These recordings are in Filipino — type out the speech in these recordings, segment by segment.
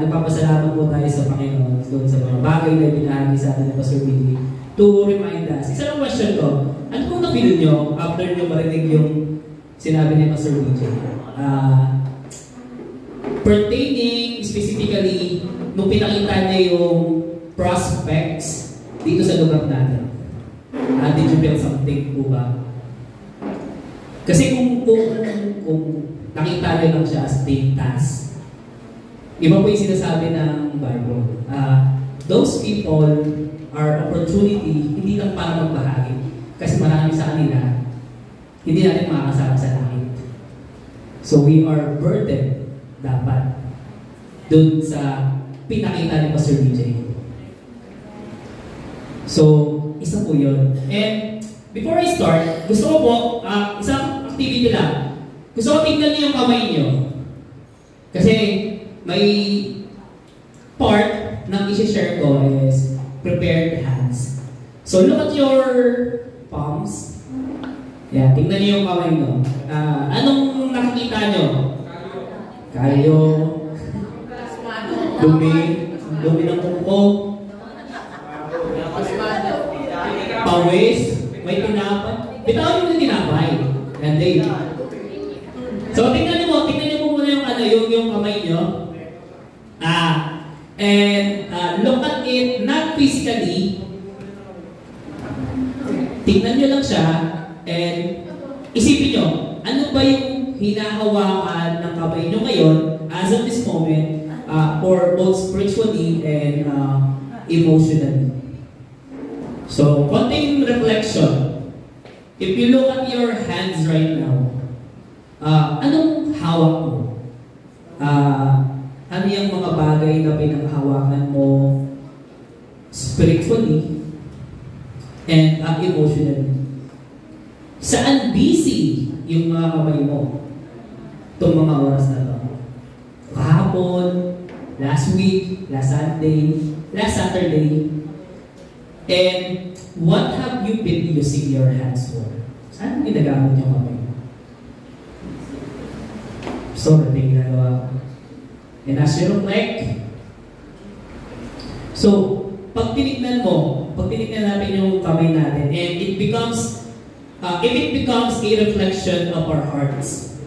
nagpapasalamat po tayo sa Panginoon doon sa mga bagay na binahagi sa atin ng Pastor Billy to remind us. Isa lang question ko, ano kung na-feel nyo after nyo marinig yung sinabi ni Pastor BJ? Pertaining specifically nung pinakita niya yung prospects dito sa lugar natin. Did you feel something po ba? Kasi kung nakita niyo lang siya as big task, iba po yung sinasabi ng Bible. Those people are opportunity, hindi lang para magbahagi. Kasi marami sa kanila, hindi natin makakasama sa langit. So we are burdened dapat dun sa pinakita ni Pastor BJ. So, isa po yun. And before I start, gusto ko po, isang activity lang. Gusto ko tingnan niyo yung kamay niyo. Kasi may part na i-share ko is prepared hands. So look at your palms. Yeah, tingnan niyo yung kamay niyo. Anong nakikita niyo? Kayo. Dumi ng kuko. Pawis. May tinapay. Bitawan niyo yung tinapay. And they. So tingnan niyo po muna yung kamay niyo. And look at it not physically. Tingnan niyo lang siya and isipin niyo, ano ba yung hinahawakan ng kamay niyo ngayon as of this moment for both spiritually and emotionally. So, konting reflection. If you look at your hands right now, anong hawak mo? Ano yung mga bagay na pinanghawakan mo spiritually and emotionally? Saan busy yung mga kamay mo itong mga oras na ito? Kahapon, last week, last Sunday, last Saturday. And what have you been using your hands for? Saan ginagamit yung kamay mo? So, natin ginagawa ko. And as you reflect, so, pag tinignan natin yung kamay natin, and it becomes, if it becomes a reflection of our hearts,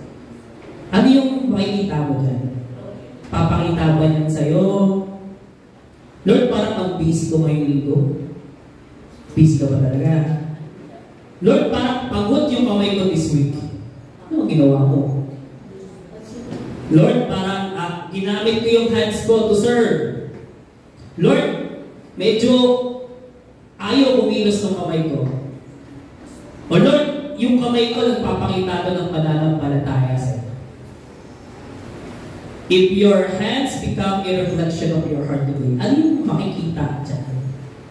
ano yung makikita mo dyan? Papakita ba yan sa'yo? Lord, parang mag-busy ko ngayong linggo. Busy ka ba talaga? Lord, parang pagod yung kamay ko this week. Ano ang ginawa ko? Lord, parang ginamit ko yung hands ko to serve. Lord, medyo ayaw kumilos ng kamay ko. O Lord, yung kamay ko nagpapakita ko ng pananampalataya sa'yo. If your hands become a reflection of your heart today, ano yung makikita dyan?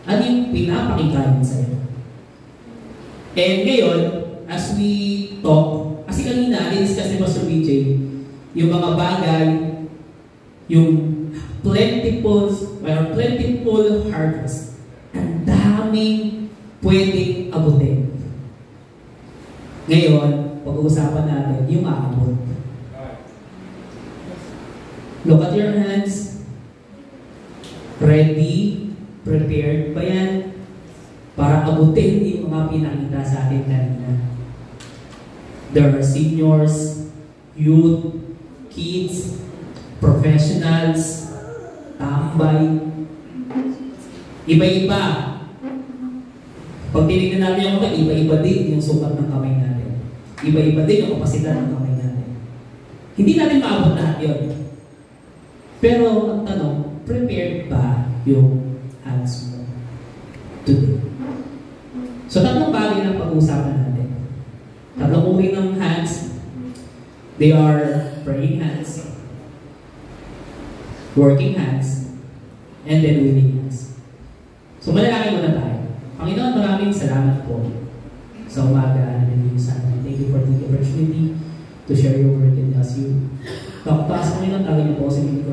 Ano yung pinapakita yun sa'yo? And ngayon, as we talk, kasi kanina, discuss ni Pastor BJ, yung mga bagay, yung plentiful harvest, ang daming pwedeng abutin. Ngayon, pag-uusapan natin yung aabot. Look at your hands. Ready? Prepared ba yan? Para abutin yung mga pinakita sa atin kanina. There are seniors, youth, kids, professionals, tambay, iba-iba. Pag tinignan natin yung kamay, iba-iba din yung sukat ng kamay natin. Iba-iba din yung kapasidad ng kamay natin. Hindi natin maabot lahat yun. Pero ang tanong, prepared ba yung hands mo today? So tatlong bagay na pag-uusapan natin. Tatlong uri ng hands. They are praying hands, working hands, and then willing hands. So manalangin muna tayo. Panginoon, maraming salamat po sa umaga na nandito sa atin. Thank you for the opportunity to share your word and as you talk to us, Panginoon, tawag niyo po sa mga ko.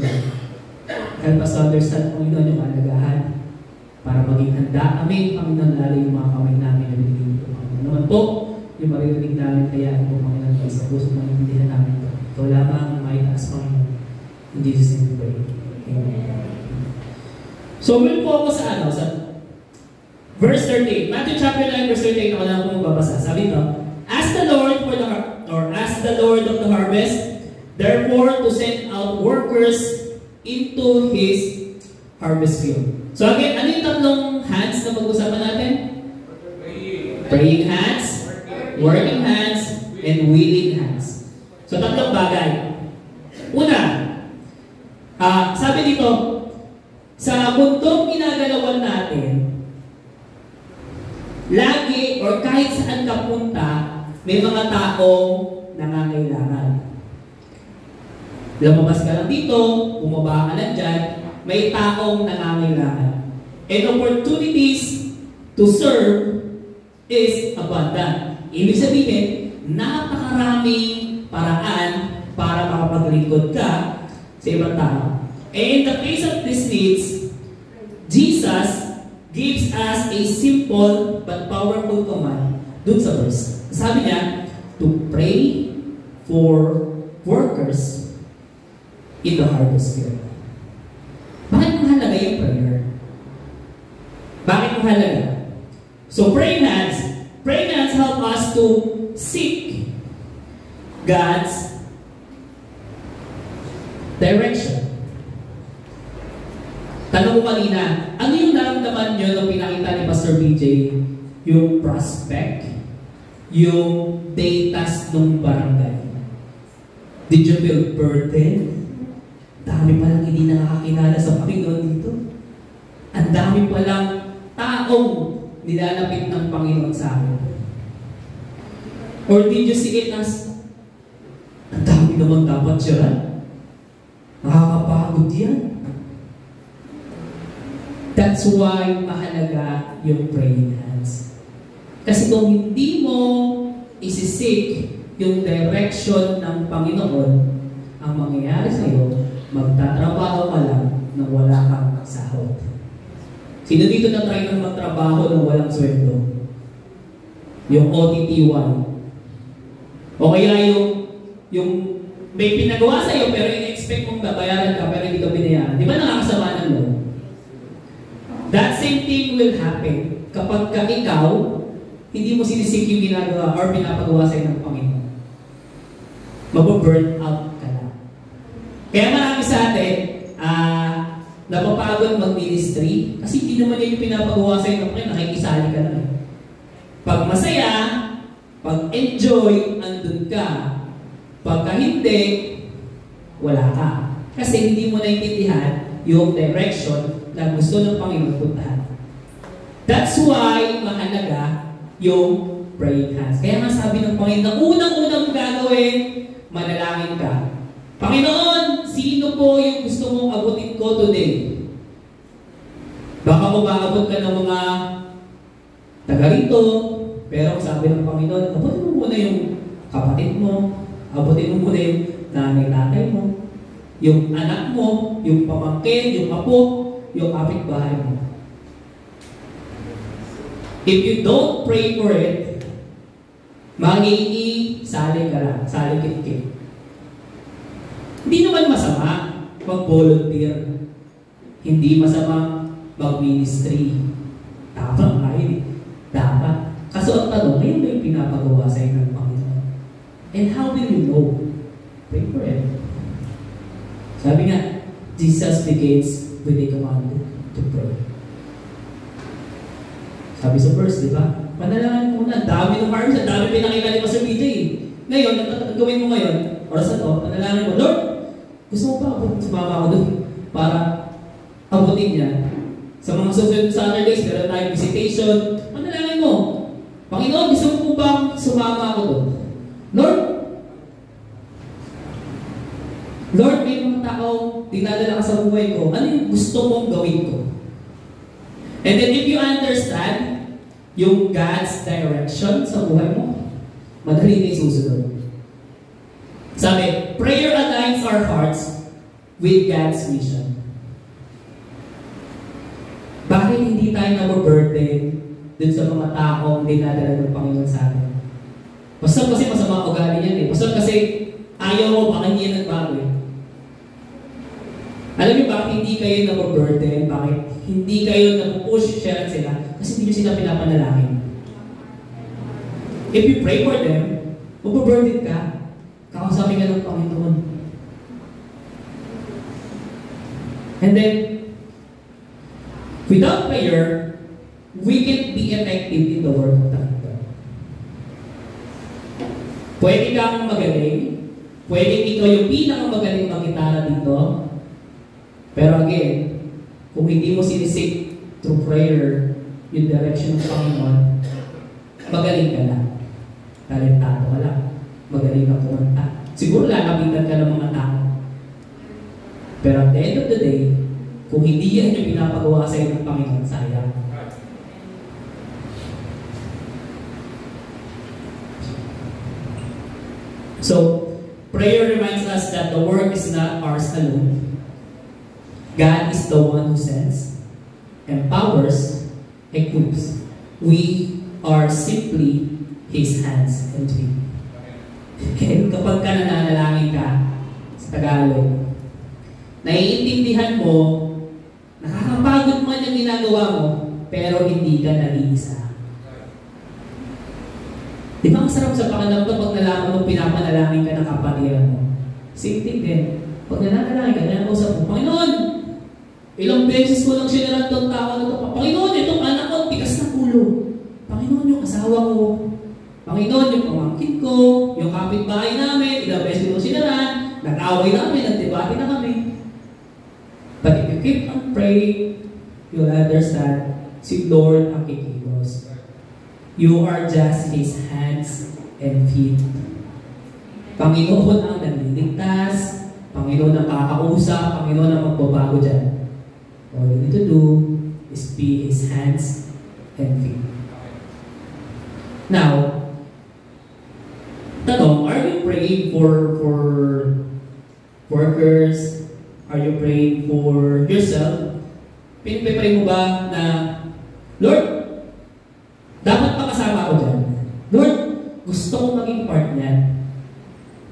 Help us to understand, Panginoon, yung alagahan para maging handa kami, Panginoon, lalo yung mga kamay namin na binigyan po. Panginoon naman po, yung maririnig namin, kaya po, Panginoon, kayo sa puso, maintindihan namin ito. Ito lamang may taas, Panginoon. In Jesus' name we pray. Amen. So we'll focus sa verse 38. Matthew chapter 9 verse 38 ako na kung magbabasa. Sabi ito, ask the Lord of the harvest, therefore to send out workers into His harvest field. So again, ano yung tatlong hands na pag-usapan natin? Praying hands, working hands, and willing hands. So tatlong bagay. Una, sabi dito, sa mundong ginagalawan natin, lagi or kahit saan ka punta, may mga taong nangangailangan. Lumabas ka lang dito, bumaba ka lang dyan, may taong nangangailangan. And opportunities to serve is abundant. Ibig sabihin, napakaraming paraan para makapaglingkod ka sa ibang tao. And in the face of these needs, Jesus gives us a simple but powerful command dun sa verse. Sabi niya, to pray for workers in the harvest field. Bakit mahalaga yung prayer? Bakit mahalaga? So praying hands help us to seek God's direction. Tanong ko kanina, ano yung naramdaman nyo nung pinakita ni Pastor BJ yung prospect, yung datas ng barangay? Did you feel burdened? Dami palang hindi nakakakilala sa Panginoon dito. Ang dami palang taong nilalapit ng Panginoon sa akin. Or did you see it as, ang dami naman dapat siya? Nakakapagod yan. That's why mahalaga yung praying hands. Kasi kung hindi mo isisik yung direction ng Panginoon, ang mangyayari sa iyo, magtatrabaho ka lang nang wala kang sahod. Sino dito na try nang magtrabaho nang walang sweldo? Yung OTT1. O kaya yung may pinagawa sa iyo pero in-expect mong babayaran ka pero hindi ka binayaran. Di ba nakakasama ng loob? That same thing will happen kapag ikaw hindi mo sinisik yung ginagawa or pinapagawa sa iyo ng Panginoon. Mag-burn out ka na. Kaya marami sa atin, napapagod mag-ministry kasi hindi naman yan yung pinapagawa sa iyo ng Panginoon, nakikisali ka na. Pag masaya, pag enjoy, andun ka. Pagka hindi, wala ka. Kasi hindi mo naintindihan yung direction na gusto ng Panginoon puntahan. That's why mahalaga yung praying hands. Kaya nga sabi ng Panginoon, unang-unang gagawin, manalangin ka. Panginoon, sino po yung gusto mong abutin ko today? Baka maabot ka ng mga taga rito, pero sabi ng Panginoon, abutin mo muna yung kapatid mo, abutin mo muna yung nanay-tatay mo, yung anak mo, yung pamangkin, yung apo, yung kapitbahay mo. If you don't pray for it, sali ka lang, sali kit-kit. Hindi naman masama mag-volunteer. Hindi masama mag-ministry. Dapat nga yun. Dapat. Kaso ang tanong, ngayon ba yung pinapagawa sa inyo ng Panginoon? And how will you know? Pray for it. Sabi nga, Jesus begins with a command to pray. Sabi sa verse, di ba? Panalangin mo na, dami ng harvest, dami pinakita ni Pastor BJ. Ngayon, ang gawin mo ngayon, oras na to, panalangin mo, Lord, gusto mo pa sumama ako doon para abutin niya. Sa mga susunod Saturdays, meron tayong visitation, panalangin mo, Panginoon, gusto mo bang sumama ako doon? Lord, may mga taong dinadala ka sa buhay ko. Ano yung gusto mong gawin ko? And then if you understand yung God's direction sa buhay mo, madali na isusunod. Sabi, prayer aligns our hearts with God's mission. Bakit hindi tayo nababurden dun sa mga taong dinadala ng Panginoon sa atin? Basta kasi masama ugali yan eh. Basta kasi ayaw mo, baka hindi yan nagbago eh. Alam niyo bakit hindi kayo nababurden? Bakit hindi kayo napupush share sila? Kasi hindi nyo sila pinapanalangin. If you pray for them, mababurden ka. Kakausapin ka ng Panginoon. And then, without prayer, we can't be effective in the work of God. Pwede kang magaling, pwede ikaw yung pinakamagaling mag-gitara dito, pero again, kung hindi mo sinisik through prayer yung direction ng Panginoon, magaling ka lang. Talentado ka lang. Magaling ka kumanta. Siguro lalapitan ka ng mga tao. Pero at the end of the day, kung hindi yan yung pinapagawa sa iyo ng Panginoon, sayang. So, prayer reminds us that the work is not ours alone. God is the one who sends, empowers, equips. We are simply His hands and feet. And kapag ka nananalangin ka sa Tagalog, naiintindihan mo, nakakapagod man yung ginagawa mo, pero hindi ka nag-iisa. Di ba ang sarap sa pakiramdam pag nalaman mo, pinapanalangin ka ng kapatiran mo? Same thing din. Pag nananalangin ka, nanausap mo, Panginoon, ilang beses ko lang sinaran itong tao na ito. Panginoon, itong anak ko, tigas na ulo. Panginoon, yung asawa ko. Panginoon, yung pamangkin ko, yung kapitbahay namin, ilang beses ko sinaran, nag-away namin, nagdebate na kami. But if you keep on praying, you'll understand si Lord ang kikilos. You are just His hands and feet. Panginoon ang nagliligtas, Panginoon ang kakausap, Panginoon ang magbabago dyan. All you need to do is be His hands and feet. Now, tanong, are you praying for workers? Are you praying for yourself? Pinipray mo ba na, Lord, dapat makasama ko dyan. Lord, gusto ko maging part niyan.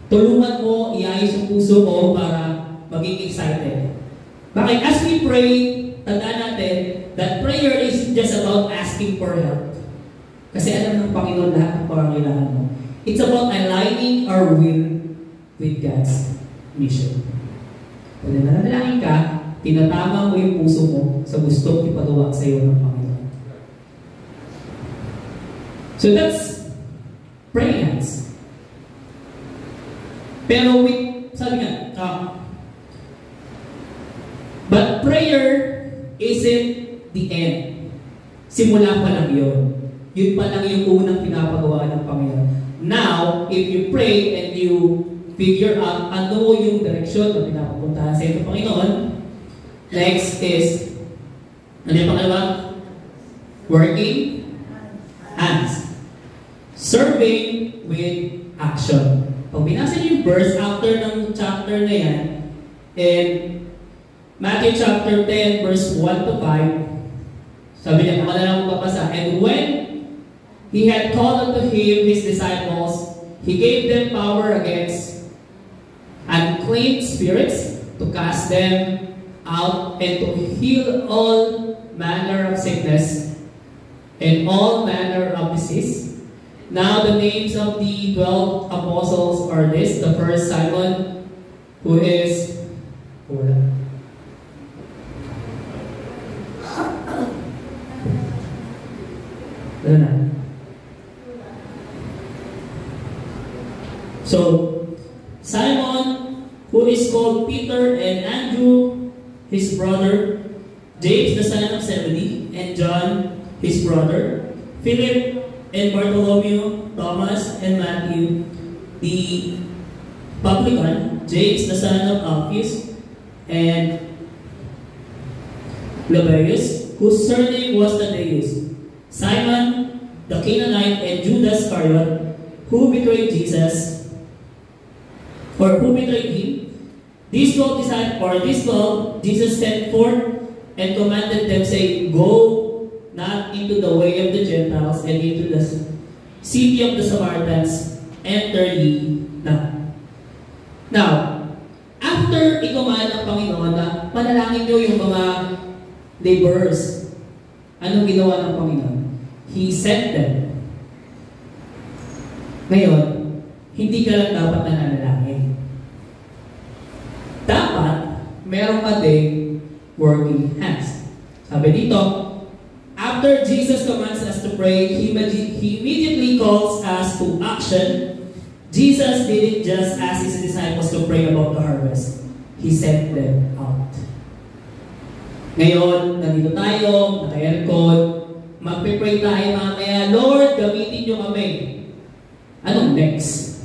Tulungan mo, iayos yung puso ko para maging excited. Bakit? As we pray, tandaan natin that prayer isn't just about asking for help. Kasi alam ng Panginoon lahat ng pangangailangan mo. It's about aligning our will with God's mission. Kung nananalangin ka, tinatama mo yung puso mo sa gustong ipagawa sa iyo ng Panginoon. So that's praying hands. Pero sabi nga, but prayer isn't the end. Simula pa lang yun. Yun pa lang yung unang pinapagawa ng Panginoon. Now, if you pray and you figure out ano yung direksyon na pinapapuntahan sa iyo ng Panginoon, next is, ano yung pangalawa? Working hands. Serving with action. Pag binasa niyo yung verse after ng chapter na yan, in Matthew chapter 10, verse 1 to 5, sabi niya, kung ano lang mapapasa, and when He had called unto Him His disciples, He gave them power against unclean spirits to cast them out and to heal all manner of sickness and all manner of disease. Now the names of the 12 apostles are this. The first, Simon, who is so Simon, who is called Peter, and Andrew, his brother, James the son of Zebedee, and John, his brother, Philip and Bartholomew, Thomas and Matthew, the publican, James the son of Alphaeus, and Lebbaeus, whose surname was Thaddeus, Simon the Canaanite, and Judas Iscariot, who betrayed Jesus, or who betrayed him. These 12 Jesus sent forth and commanded them, saying, Go not into the way of the Gentiles and into the city of the Samaritans, enter ye not. Now, after ikumaan ng Panginoon na panalangin nyo yung mga laborers. Anong ginawa ng Panginoon? He sent them. Ngayon, hindi ka lang dapat nananalangin. Dapat, meron ka ding working hands. Sabi dito, after Jesus commands us to pray, He immediately calls us to action. Jesus didn't just ask His disciples to pray about the harvest. He sent them out. Ngayon, nandito tayo, naka-aircon, magpipray tayo mamaya, Lord, gamitin niyo kami. Anong next?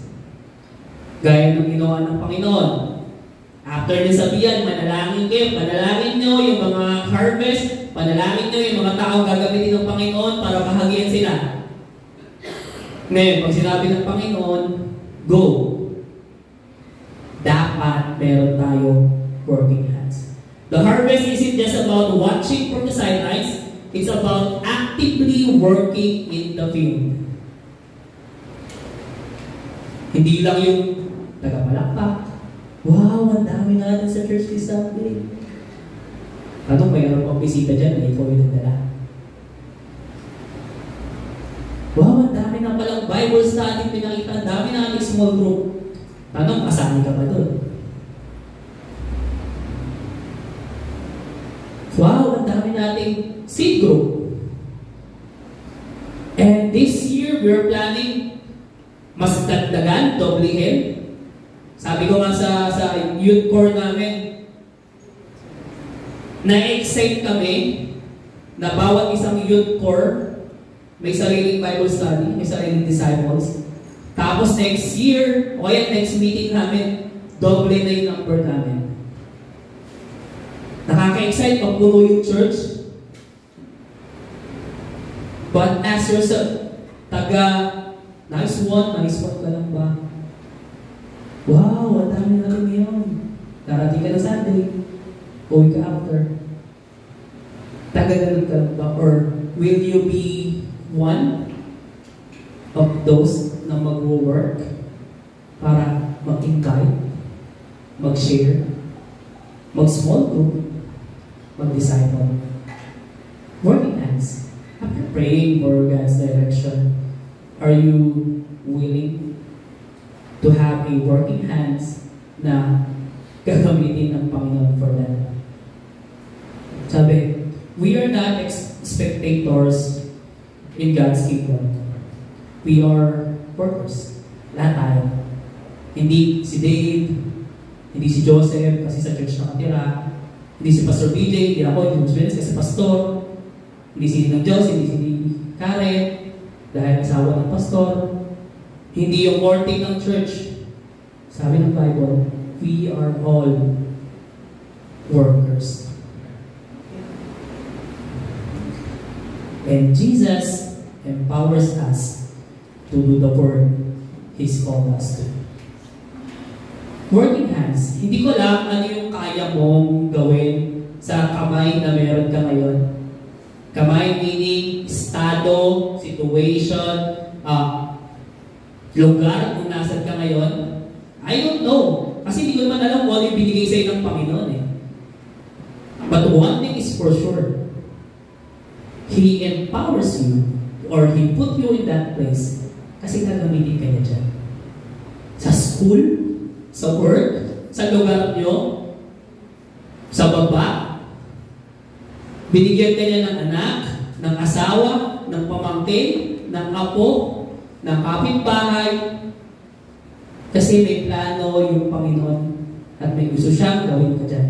Gaya ng ginawa ng Panginoon. After niya sabihan, manalangin kayo, panalangin niyo yung mga harvest, panalangin niyo yung mga taong gagamitin ng Panginoon para bahagian sila. Ngayon, pag sinabi ng Panginoon, go. Dapat meron tayo working hands. The harvest isn't just about watching from the sidelines, it's about actively working in the field. Hindi lang yung tagapalakpak. Wow, ang dami natin sa church this Sunday. Anong mayroon pang bisita dyan na ikaw yung nagdala? Wow, ang dami na palang Bible study pinakita. Ang dami natin small group. Tanong, kasali ka pa doon? Wow, ang dami nating seed group. And this year, we're planning mas dagdagan, doblehin. Sabi ko nga sa youth core namin, na-excite kami na bawat isang youth core may sariling Bible study, may sariling disciples. Tapos next year, o kaya next meeting namin, doble na yung number namin. Nakaka-excite pag puno yung church. But ask yourself, nice one ka lang ba? Wow, ang dami na rin ngayon. Darating ka na Sunday, uwi ka after. Ganun ka lang ba? Or will you be one of those na mag-work para mag-invite, mag-share, mag-small group, mag-disciple? Working hands. After praying for God's direction, are you willing to have a working hands na gagamitin ng Panginoon for them? Sabi, we are not spectators in God's kingdom. We are workers. Lahat tayo. Hindi si Dave, hindi si Joseph kasi sa church nakatira, hindi si Pastor BJ, hindi ako, hindi si kasi pastor, hindi si ng Diyos, hindi si Karen, dahil asawa ng pastor, hindi yung core team ng church. Sabi ng Bible, we are all workers. And Jesus empowers us to do the work He's called us to. Working hands, hindi ko lang ano yung kaya mong gawin sa kamay na meron ka ngayon. Kamay meaning estado, situation, lugar kung nasan ka ngayon. I don't know. Kasi hindi ko naman alam kung ano yung binigay sa'yo ng Panginoon eh. But one thing is for sure. He empowers you or He put you in that place kasi gagamitin ka niya dyan. Sa school, sa work, sa lugar nyo, sa baba, binigyan ka niya ng anak, ng asawa, ng pamangkin, ng apo, ng kapitbahay, kasi may plano yung Panginoon at may gusto siyang gawin ka dyan.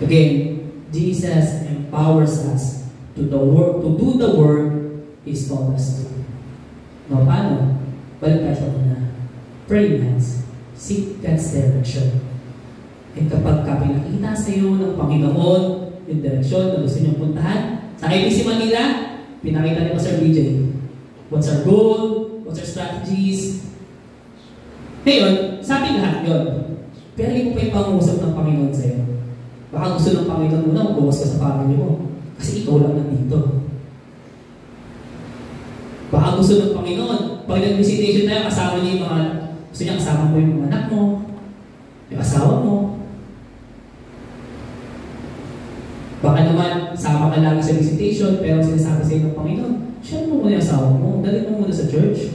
Again, Jesus empowers us to do the work He's called us to. No, paano? Balik tayo sa una. Pray hands. Seek God's direction. At kapag pinakita sa iyo ng Panginoon yung direksyon na gusto niyong puntahan, sa IBC Manila, pinakita ni Pastor BJ. What's our goal? What's our strategies? Ngayon, sabi lahat yun. Pero hindi mo pa yung pangusap ng Panginoon sa iyo. Baka gusto ng Panginoon muna magbawas ka sa family mo. Kasi ikaw lang nandito. Baka gusto ng Panginoon, pag nag-visitation tayo, kasama niya yung mga, gusto niya kasama mo yung mga anak mo, yung asawa mo. sama ka lagi sa visitation, pero sinasabi sa ng Panginoon, share mo muna yung asawa mo, dali mo muna sa church.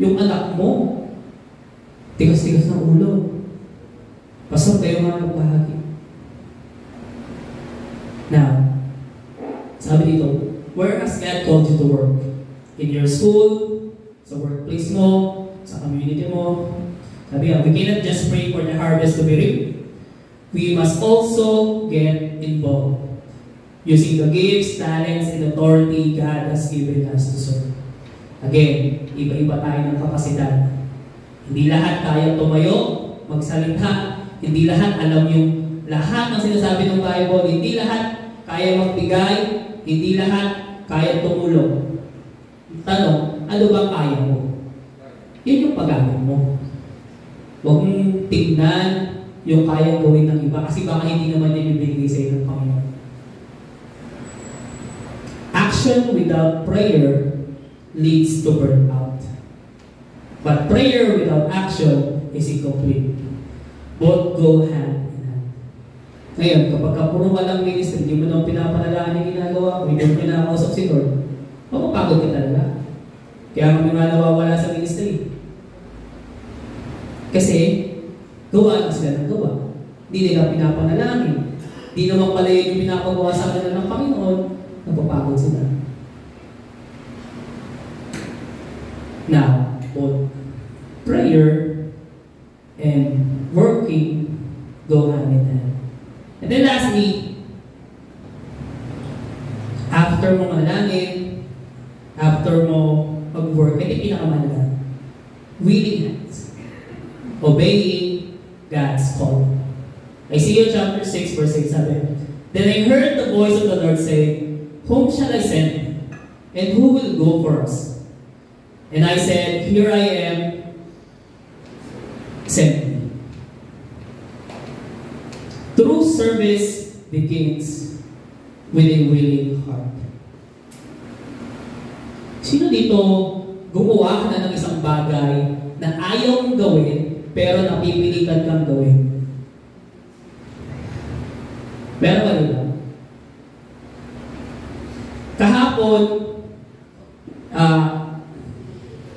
Yung anak mo, tigas-tigas ng ulo. Pastor, kayo nga magbahagi. Now, sabi dito, whereas God called you to work, in your school, sa workplace mo, sa community mo, sabi nga, we cannot just pray for the harvest to be reaped. We must also get involved, using the gifts, talents, and authority God has given us to serve. Again, iba-iba tayo ng kapasidad. Hindi lahat kaya tumayo, magsalita. Hindi lahat alam yung lahat ng sinasabi ng Bible. Hindi lahat kaya magbigay. Hindi lahat kaya tumulong. Tanong, ano ba kaya mo? Yun yung pag-amin mo. Huwag mong tingnan yung kaya gawin ng iba kasi baka hindi naman yan ibigay sa iyo ng Panginoon. Action without prayer leads to burnout. But prayer without action is incomplete. Both go hand in hand. Ngayon, kapag puro ka lang ministry, hindi mo nang pinapanalahan yung ginagawa, hindi mo pinakausap si Lord, mapapagod ka talaga. Kaya kami nga nawawala sa ministry. Kasi, gawa lang sila ng gawa. Hindi nila pinapanalangin. Hindi naman pala yung pinapagawa sa kanila ng Panginoon, napapagod sila. Now, both prayer and working go hand in hand. And then lastly, after mo manalangin, after mo mag-work, ito pinakamalaga, willing hands. Obeying God's call. Isaiah chapter 6 verse 6 sabi, Then I heard the voice of the Lord say, Whom shall I send? And who will go for us? And I said, Here I am, send me. True service begins with a willing heart. Sino dito gumawa ka na ng isang bagay na ayaw mong gawin pero napipilitan kang gawin? Meron ba nila? Kahapon,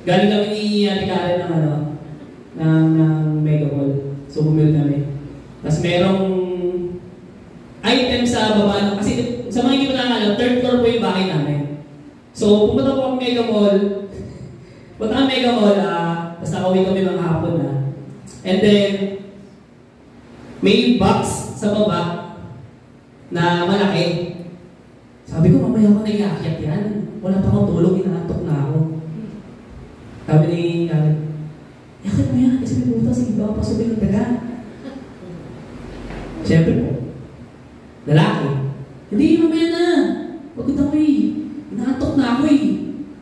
galing kami ni Ate Karen ng Mega Mall. So, bumili kami. Tapos merong item sa baba. Kasi sa mga hindi ko nakakala, third floor po yung bahay namin. So, pumunta po kami Mega Mall. Punta kami Mega Mall, tapos nakauwi kami mga hapon na. And then, may box sa baba na malaki. Sabi ko, mamaya ako na iakyat yan. Wala pa akong tulog, inaantok na ako. Sabi ni Karen, yakit mo yan, kasi may pumunta, sige ba, pasubin ng daga. Siyempre po, lalaki. Hindi, mamaya na. Pagod ako eh. Inaantok na ako eh.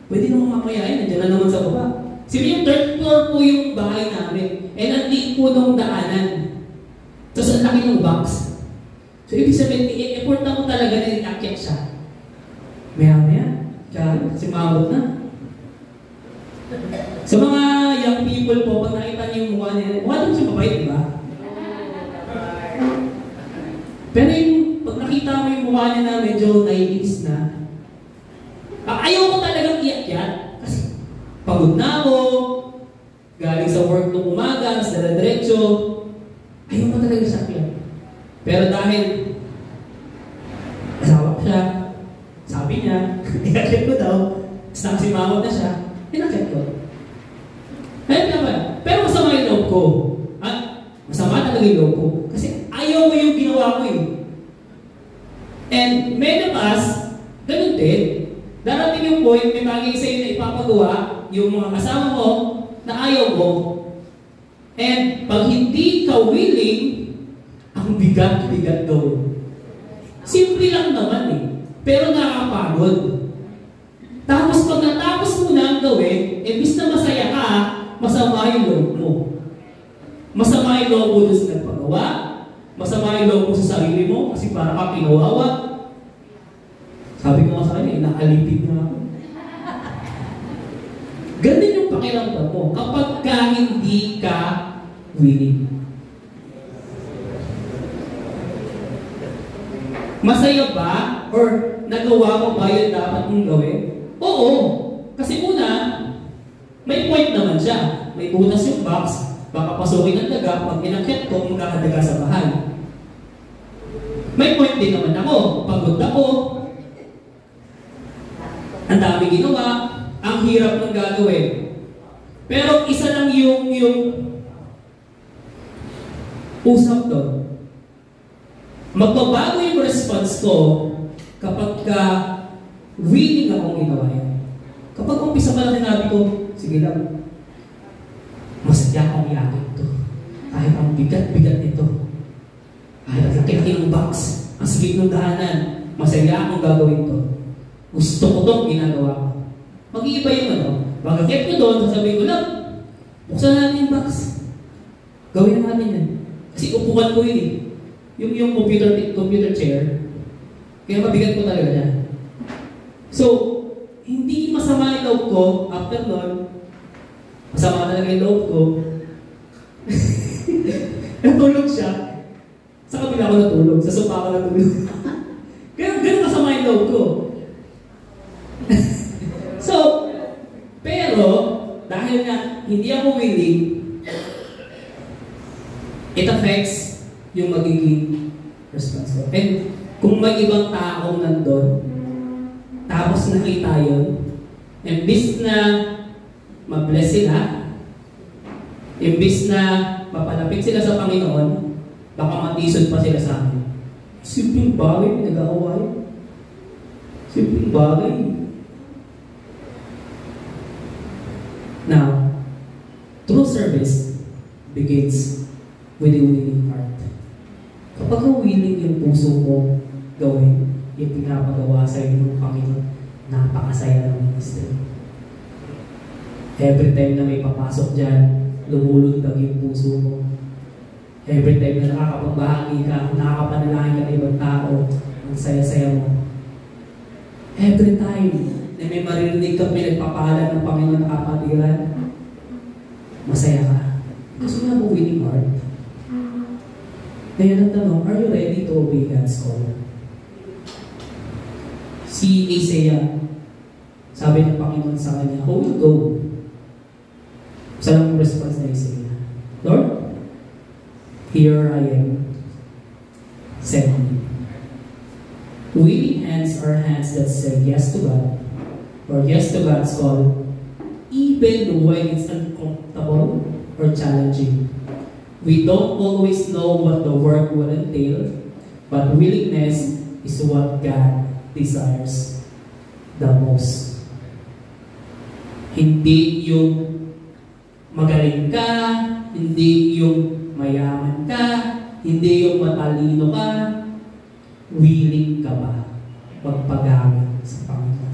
Pwede naman mamaya eh, nandiyan na naman sa baba. Sabi yung third floor po yung bahay namin. And ang liit po nung daanan. Tapos ang laki ng box. So ibig sabihin, i-effort na ko talaga na inakyat siya. Maya-maya, kasi maabot na. Sa mga young people po, pag nakita niyo yung mukha niya, mukha naman siya mabait, di ba? Pero yung, pag nakita mo yung mukha niya na medyo nailis na, ayaw ko talagang iyakyat. Kasi pagod na ako, galing sa work nung umaga, sa diretso, ayaw ko talaga siya iyakyat. Pero dahil asawa ko siya, sabi niya, iyakyat ko daw, tapos nakasimangot na siya, inakyat ko. Ayun naman. Pero masama yung loob ko. Masama talaga yung loob ko. Kasi ayaw ko yung ginawa ko eh. And many of us, ganun din. Darating yung point, may bagay sa'yo na ipapagawa yung mga kasama mo na ayaw mo. And pag hindi ka willing, ang bigat-bigat gawin. Simple lang naman eh. Pero nakakapagod. Tapos pag natapos mo na ang gawin, imbis na masaya ka, masama yung loob mo. Masama yung loob mo doon sa nagpagawa, masama yung loob mo sa sarili mo, kasi para ka pinawawa. Sabi ko nga sa kanya, nakalipid na ako. Ganun yung pakiramdam mo kapag ka hindi ka willing. Masaya ba? Or nagawa mo ba yung dapat mong gawin? Oo. Kasi una, may point naman siya. May butas yung box. Baka pasukin ang daga. Pag inakyat ko, magkakadaga sa bahay. May point din naman ako. Pagod ako. Ang dami ginawa. Ang hirap ng gagawin. Pero isa lang yung usap doon. Magbabago yung response ko kapag willing akong ginawa yan. Kapag umpisa pa lang sinabi ko, sige lang, masadya akong iakit ito. Kahit ang bigat-bigat nito. Kahit ang laki-laki ng box, ang sigit ng daanan, masaya akong gagawin ito. Gusto ko itong ginagawa ko. Mag-iiba yung ano. Pag-get ko doon, sasabihin ko lang, buksan natin yung box. Gawin natin yan. Kasi upukan ko yun eh. Yung computer chair, kaya mabigat ko talaga yan. So, hindi masama yung loob ko. After nun, masama talaga yung loob ko. Natulog siya. Sa kabila ko natulog. Sa sopa ko natulog. Ganun masama yung loob ko. So, pero, dahil nga hindi ako willing, it affects yung magiging response ko. And kung may ibang taong nandun, tapos nakita yun, imbis na ma-bless sila, imbis na mapalapit sila sa Panginoon, baka matisod pa sila sa akin. Simpleng bagay, nag-aaway. Simpleng bagay. Now, true service begins with a willing heart. Kapag willing yung puso mo gawin, yung pinapagawa sa iyo ng Panginoon, napakasaya ng ministry. Every time na may papasok dyan, lumulundag yung puso mo. Every time na nakakapagbahagi ka, nakakapanalangin ka ng ibang tao, ang saya-saya mo. Every time na may maririnig ka, may nagpapahala ng Panginoon na kapatiran, masaya ka. Kasi nga mo willing heart. Kaya ang tanong, are you ready to obey God's call? Si Isaiah, sabi ng Panginoon sa kanya, who will go? Saan ang response na Isaiah? Lord, here I am. Send me. Willing hands are hands that say yes to God, or yes to God's call, even when it's uncomfortable or challenging. We don't always know what the work will entail, but willingness is what God desires the most. Hindi yung magaling ka, hindi yung mayaman ka, hindi yung matalino ka, willing ka ba magpagamit sa Panginoon?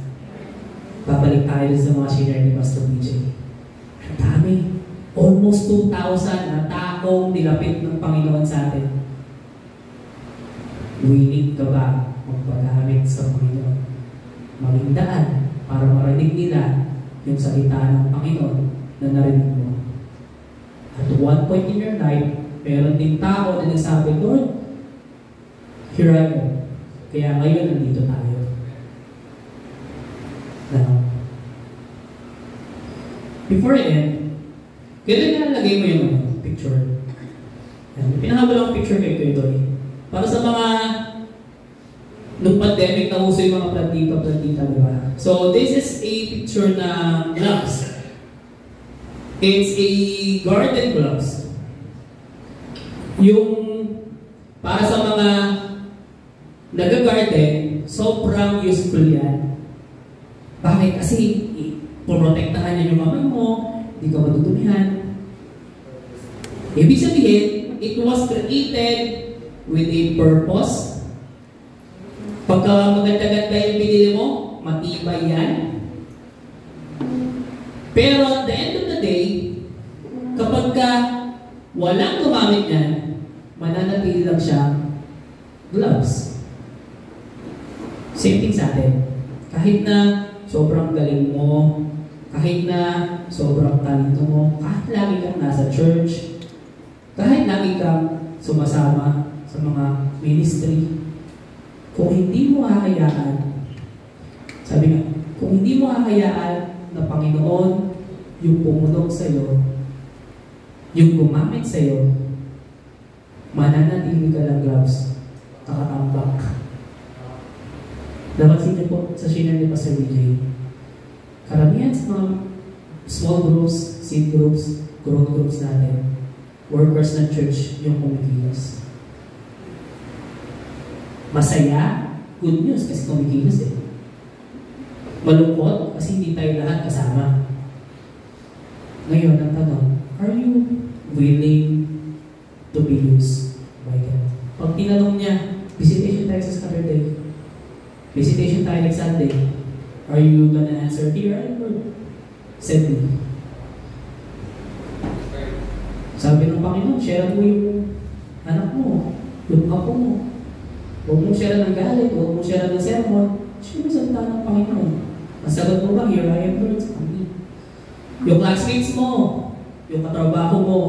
Babalik tayo sa mga senior ni Pastor BJ. Ang dami. Almost 2,000 na taong nilapit ng Panginoon sa atin. Willing ka ba magpagamit sa Panginoon? Maging daan para marinig nila yung salita ng Panginoon na narinig mo. At one point in your life, meron din tao na nagsabi, Lord, here I am. Kaya ngayon, nandito tayo. Now, before I end, kailan nalagay mo yung picture? Pinahabol ang picture kay Kuya Doy. Para sa mga nung pandemic na uso yung mga plantita, di ba? So, this is a picture na gloves. It's a garden gloves. Yung para sa mga nag-garden, sobrang useful yan. Bakit? Kasi puprotektahan niya yung kamay mo, hindi ka matutumihan. Ibig sabihin, it was created with a purpose. Pagka maganda-ganda yung binili mo, matibay yan. Pero at the end of the day, kapag walang gumamit yan, mananatili lang siya gloves. Same thing sa atin. Kahit na sobrang galing mo, kahit na sobrang talento mo, kahit lagi kang nasa church, kahit lagi kang sumasama sa mga ministry, Kung hindi mo hahayaan, sabi nga, kung hindi mo hahayaan na Panginoon yung pumunok sa'yo, yung gumamit sa'yo, mananatili ka lang, gloves, nakatambak. Napansin niyo po sa shinare ni Pastor DJ, karamihan sa mga small groups, seed groups, growth groups natin, workers ng church yung kumikilos. Masaya, good news kasi kumikilos eh. Malungkot kasi hindi tayo lahat kasama. Ngayon, ang tanong, are you willing to be used by God? Pag tinanong niya, visitation tayo sa Saturday, visitation tayo next Sunday, are you gonna answer, "Here I am, Lord, send me"? Sabi ng Panginoon, share mo yung anak mo, yung apo mo. Huwag mong share ng galit, huwag mong share ng sermon. Share mo salita ng Panginoon. Ang sagot mo ba, "Here I am, Lord, send me"? Yung classmates mo, yung katrabaho mo,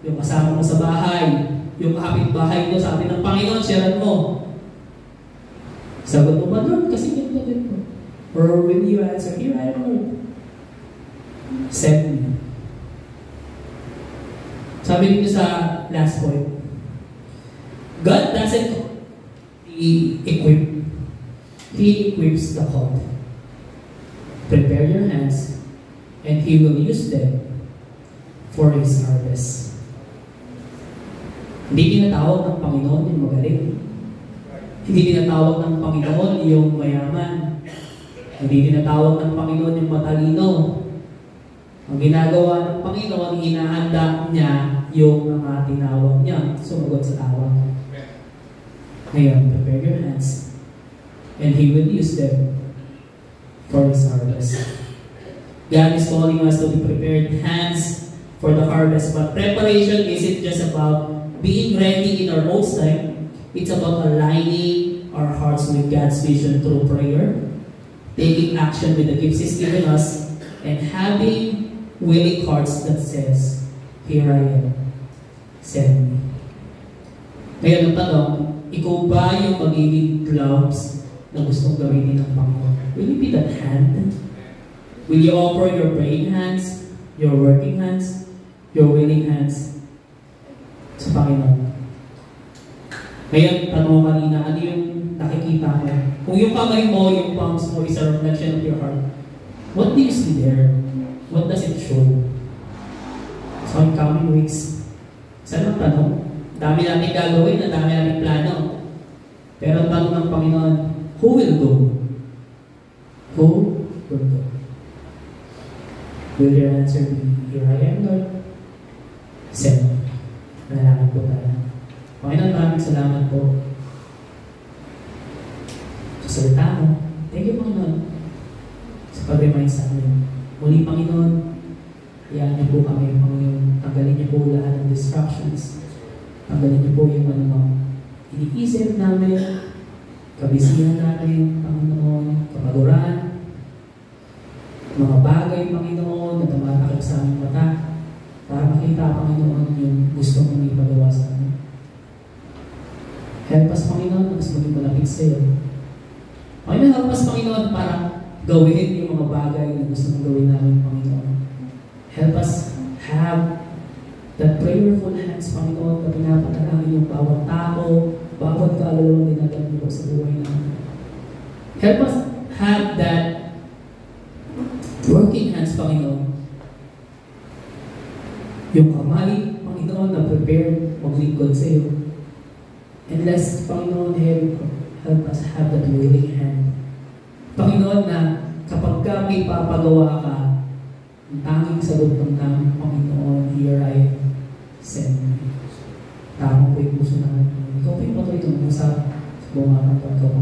yung kasama mo sa bahay, yung kapitbahay mo, sabi ng Panginoon, share mo. Sagot mo ba, "Lord, kasi ganito din po"? Or will you answer, "Here I am, Lord, send me"? Sabi dito sa last point, God doesn't equip, He equips the called. Prepare your hands, and He will use them for His harvest. Hindi tinatawag ng Panginoon yung magaling. Hindi tinatawag ng Panginoon yung mayaman. Hindi tinatawag ng Panginoon yung matalino. Ang ginagawa ng Panginoon, hinahanda niya yung mga tinawag niya. Sumagot sa tawag. Ngayon, prepare your hands, and He will use them for His harvest. God is calling us to be prepared hands for the harvest, but preparation isn't just about being ready in our own time. It's about aligning our hearts with God's vision through prayer, taking action with the gifts He's given us, and having willing hearts that says, "Here I am, send me." Ngayon ang tanong, ikaw ba yung magiging gloves na gustong gawin ng Panginoon? Will you be that hand? Will you offer your praying hands, your working hands, your willing hands sa Panginoon? Ngayon, tanong kanina, ano yung nakikita mo? Kung yung kamay mo, yung palms mo is a reflection of your heart, what do you see there? What does it show? So in coming weeks, saan ang tanong? Dami natin gagawin, ang dami natin plano. Pero ang tanong ng Panginoon, who will go? Who will go? Will your answer be, "Here I am, Lord, send me"? Manalangin po tayo. Panginoon, maraming salamat po sa salita mo. Thank you, Panginoon, sa pag-remind sa amin. Muli, Panginoon, iyan niyo po kami, Panginoon. Tanggalin niyo po lahat ng distractions. Tanggalin niyo po yung anumang iniisip namin, kabisihan namin, Panginoon, kapaguran, mga bagay, Panginoon, na tumatakip sa aming mata, para makita, Panginoon, yung gusto mong ipagawa sa amin. Help us, Panginoon, na mas maging malapit sa iyo. Panginoon, help us, Panginoon, para gawin yung mga bagay na gusto mong gawin namin, Panginoon. Help us have that prayerful hands, Panginoon, na pinapanalangin yung bawat tao, bawat kaluluwang dinadala mo sa buhay namin. Help us have that working hands, Panginoon. Yung kamay, Panginoon, na prepared maglingkod sa iyo. And last, Panginoon, help us have that willing hand. Panginoon, na kapag ka may papagawa ka, ang tanging sagot ng namin, Panginoon, "Here I am, send me." Tama po yung puso namin. Ikaw po yung patuloy tumulong sa buong araw. Ikaw po